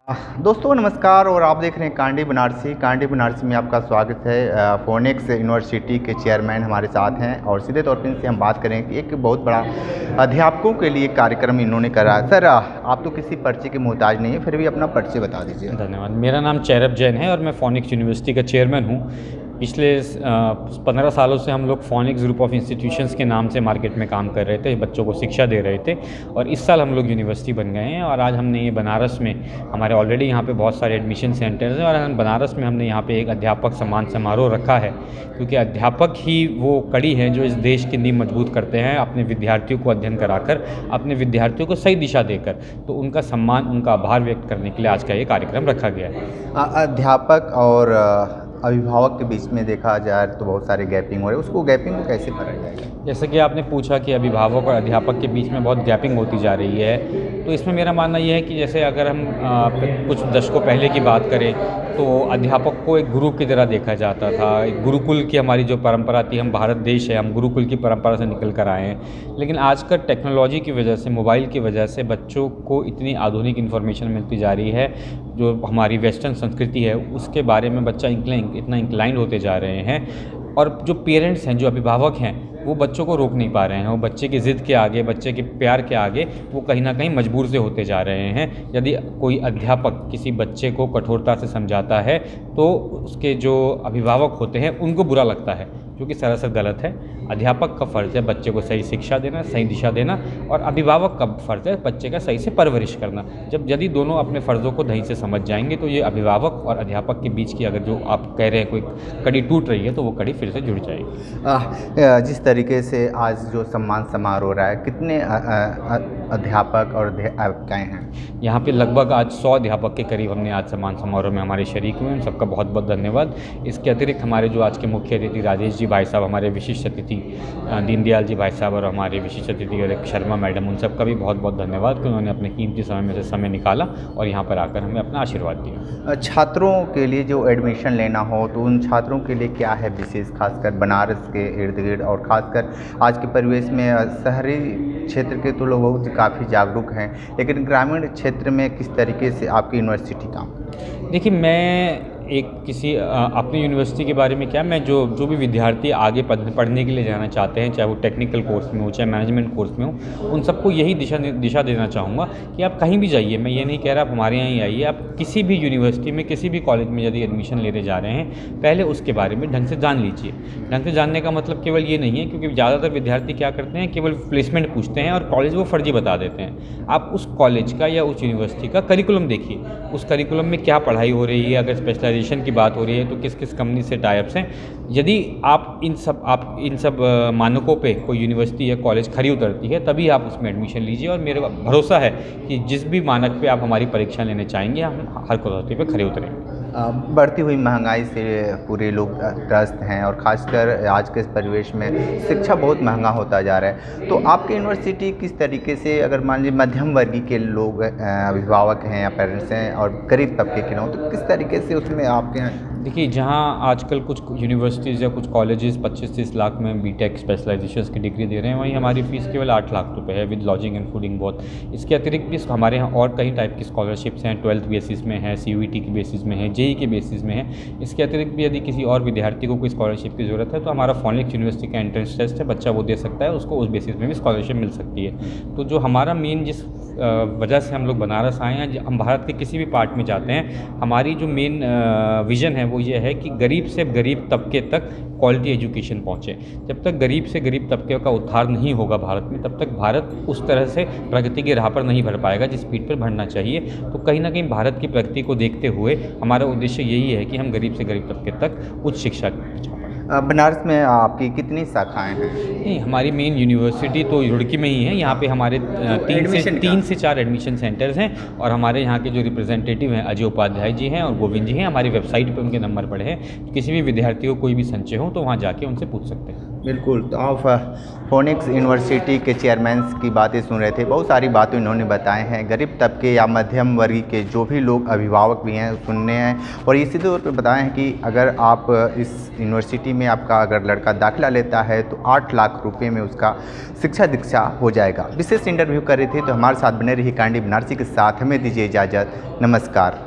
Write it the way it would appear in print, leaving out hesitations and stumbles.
दोस्तों नमस्कार और आप देख रहे हैं कांडी बनारसी में आपका स्वागत है। फोनिक्स यूनिवर्सिटी के चेयरमैन हमारे साथ हैं और सीधे तौर पर इनसे हम बात करें कि एक बहुत बड़ा अध्यापकों के लिए कार्यक्रम इन्होंने करा। सर आप तो किसी परिचय के मोहताज नहीं है, फिर भी अपना परिचय बता दीजिए। धन्यवाद। मेरा नाम चैरब जैन है और मैं फोनिक्स यूनिवर्सिटी का चेयरमैन हूँ। पिछले 15 सालों से हम लोग फोनिक्स ग्रुप ऑफ इंस्टीट्यूशंस के नाम से मार्केट में काम कर रहे थे, बच्चों को शिक्षा दे रहे थे और इस साल हम लोग यूनिवर्सिटी बन गए हैं। और आज हमने ये बनारस में, हमारे ऑलरेडी यहाँ पे बहुत सारे एडमिशन सेंटर्स हैं और बनारस में हमने यहाँ पे एक अध्यापक सम्मान समारोह रखा है, क्योंकि अध्यापक ही वो कड़ी हैं जो इस देश की नींव मजबूत करते हैं। अपने विद्यार्थियों को अध्ययन कराकर, अपने विद्यार्थियों को सही दिशा देकर, तो उनका सम्मान, उनका आभार व्यक्त करने के लिए आज का ये कार्यक्रम रखा गया है। अध्यापक और अभिभावक के बीच में देखा जाए तो बहुत सारे गैपिंग हो रहे हैं, उसको गैपिंग को कैसे भरा जाएगा? जैसे कि आपने पूछा कि अभिभावक और अध्यापक के बीच में बहुत गैपिंग होती जा रही है, तो इसमें मेरा मानना ये है कि जैसे अगर हम कुछ दशकों पहले की बात करें तो अध्यापक को एक गुरु की तरह देखा जाता था। एक गुरुकुल की हमारी जो परंपरा थी, हम भारत देश है, हम गुरुकुल की परंपरा से निकल कर आए हैं। लेकिन आजकल टेक्नोलॉजी की वजह से, मोबाइल की वजह से बच्चों को इतनी आधुनिक इन्फॉर्मेशन मिलती जा रही है, जो हमारी वेस्टर्न संस्कृति है उसके बारे में बच्चा इतना इंक्लाइंड होते जा रहे हैं। और जो पेरेंट्स हैं, जो अभिभावक हैं, वो बच्चों को रोक नहीं पा रहे हैं। वो बच्चे की ज़िद के आगे, बच्चे के प्यार के आगे वो कहीं ना कहीं मजबूर से होते जा रहे हैं। यदि कोई अध्यापक किसी बच्चे को कठोरता से समझाता है तो उसके जो अभिभावक होते हैं उनको बुरा लगता है, जो कि सरासर गलत है। अध्यापक का फ़र्ज़ है बच्चे को सही शिक्षा देना, सही दिशा देना, और अभिभावक का फ़र्ज़ है बच्चे का सही से परवरिश करना। यदि दोनों अपने फ़र्ज़ों को सही से समझ जाएंगे तो ये अभिभावक और अध्यापक के बीच की, अगर जो आप कह रहे हैं कोई कड़ी टूट रही है, तो वो कड़ी फिर से जुड़ जाएगी। जिस तरीके से आज जो सम्मान समारोह हो रहा है, कितने अध्यापक और अध्यापिकाएँ हैं? यहाँ पे लगभग आज 100 अध्यापक के करीब हमने आज सम्मान समारोह में हमारे शरीक हुए हैं। सबका बहुत बहुत धन्यवाद। इसके अतिरिक्त हमारे जो आज के मुख्य अतिथि राजेश जी भाई साहब, हमारे विशिष्ट अतिथि दीनदयाल जी भाई साहब, और हमारे विशिष्ट अतिथि और एक शर्मा मैडम, उन सबका भी बहुत बहुत धन्यवाद कि उन्होंने अपने कीमती समय में से समय निकाला और यहाँ पर आकर हमें अपना आशीर्वाद दिया। छात्रों के लिए जो एडमिशन लेना हो तो उन छात्रों के लिए क्या है विशेष, खासकर बनारस के इर्द गिर्द, और ख़ासकर आज के परिवेश में शहरी क्षेत्र के तो लोग बहुत काफ़ी जागरूक हैं, लेकिन ग्रामीण क्षेत्र में किस तरीके से आपकी यूनिवर्सिटी काम? देखिए, मैं एक किसी अपनी यूनिवर्सिटी के बारे में क्या, मैं जो भी विद्यार्थी आगे पढ़ने के लिए जाना चाहते हैं, चाहे वो टेक्निकल कोर्स में हो, चाहे मैनेजमेंट कोर्स में हो, उन सबको यही दिशा देना चाहूँगा कि आप कहीं भी जाइए। मैं ये नहीं कह रहा आप हमारे यहाँ ही आइए, आप किसी भी यूनिवर्सिटी में, किसी भी कॉलेज में यदि एडमिशन लेने जा रहे हैं, पहले उसके बारे में ढंग से जान लीजिए। ढंग से जानने का मतलब केवल ये नहीं है, क्योंकि ज़्यादातर विद्यार्थी क्या करते हैं, केवल प्लेसमेंट पूछते हैं और कॉलेज वो फर्जी बता देते हैं। आप उस कॉलेज का या उस यूनिवर्सिटी का करिकुलम देखिए, उस करिकुलम में क्या पढ़ाई हो रही है, अगर स्पेशलाइजेशन की बात हो रही है तो किस किस कंपनी से टाइप्स हैं। यदि आप इन सब मानकों पे कोई यूनिवर्सिटी या कॉलेज खरी उतरती है, तभी आप उसमें एडमिशन लीजिए। और मेरा भरोसा है कि जिस भी मानक पे आप हमारी परीक्षा लेने चाहेंगे, हम हर कसौटी पे खरे उतरेंगे। बढ़ती हुई महंगाई से पूरे लोग त्रस्त हैं और ख़ासकर आज के इस परिवेश में शिक्षा बहुत महंगा होता जा रहा है। तो आपकी यूनिवर्सिटी किस तरीके से, अगर मान लीजिए मध्यम वर्गीय के लोग अभिभावक हैं या पेरेंट्स हैं और गरीब तबके के लोग, तो किस तरीके से उसमें आपके यहाँ? देखिए, जहाँ आजकल कुछ यूनिवर्सिटीज़ या कुछ कॉलेजेस 25-30 लाख में बीटेक स्पेशलाइजेशंस की डिग्री दे रहे हैं, वहीं हमारी फ़ीस केवल 8 लाख रुपए है, with lodging and fooding both. इसके अतिरिक्त भी हमारे यहाँ और कई टाइप की स्कॉलरशिप्स हैं, 12th बेसिस में है, CUET की बेसिस में है, JEE के बेसिस में है। इसके अतिरिक्त भी यदि किसी और विद्यार्थी को कोई स्कॉलरशिप की ज़रूरत है तो हमारा फोनिक्स यूनिवर्सिटी का एंट्रेंस टेस्ट है, बच्चा वो दे सकता है, उसको उस बेसिस में भी स्कॉलरशिप मिल सकती है। तो जो हमारा मेन, जिस वजह से हम लोग बनारस आए हैं, हम भारत के किसी भी पार्ट में जाते हैं, हमारी जो मेन विज़न है वो ये है कि गरीब से गरीब तबके तक क्वालिटी एजुकेशन पहुँचे। जब तक गरीब से गरीब तबके का उद्धार नहीं होगा भारत में, तब तक भारत उस तरह से प्रगति की राह पर नहीं बढ़ पाएगा जिस स्पीड पर बढ़ना चाहिए। तो कहीं ना कहीं भारत की प्रगति को देखते हुए हमारा उद्देश्य यही है कि हम गरीब से गरीब तबके तक उच्च शिक्षा पहुँचा पाएँ। बनारस में आपकी कितनी शाखाएँ हैं? नहीं, हमारी मेन यूनिवर्सिटी तो रुड़की में ही है। यहाँ पे हमारे 3 से 4 एडमिशन सेंटर्स हैं और हमारे यहाँ के जो रिप्रेजेंटेटिव हैं अजय उपाध्याय जी हैं और गोविंद जी हैं। हमारी वेबसाइट पे उनके नंबर पड़े हैं, किसी भी विद्यार्थी को कोई भी संशय हो तो वहाँ जाके उनसे पूछ सकते हैं। बिल्कुल। तो आप फोनिक्स यूनिवर्सिटी के चेयरमैन की बातें सुन रहे थे। बहुत सारी बातें उन्होंने बताए हैं। गरीब तबके या मध्यम वर्गीय के जो भी लोग अभिभावक भी हैं सुनने हैं, और इसी तौर पे बताए हैं कि अगर आप इस यूनिवर्सिटी में आपका अगर लड़का दाखिला लेता है तो 8 लाख रुपए में उसका शिक्षा दीक्षा हो जाएगा। विशेष इंटरव्यू कर रहे थे, तो हमारे साथ बने रही कांडी बनारसी के साथ। हमें दीजिए इजाज़त। नमस्कार।